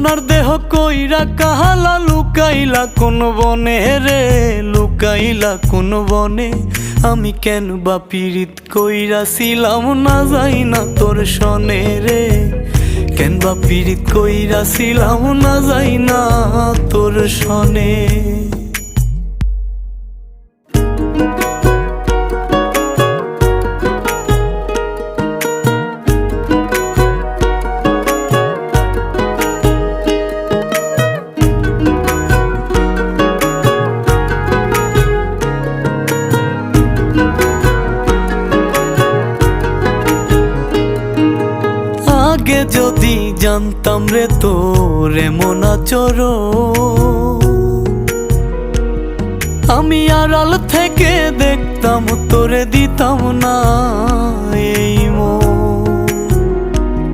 আপনার দেহ কইরা কাহালা লুকাইলা কোন বনে রে, লুকাইলা কোন বনে। আমি কেন বা পীড়িত কইরাছিলাম না যাই না তোর সনে রে, কেন বা পীড়িত কইরাছিলাম না যাই না তোর সনে। আগে যদি জানতাম রে তোর এমন আচরণ, আমি আড়াল থেকে দেখতাম তোরে দিতাম না এই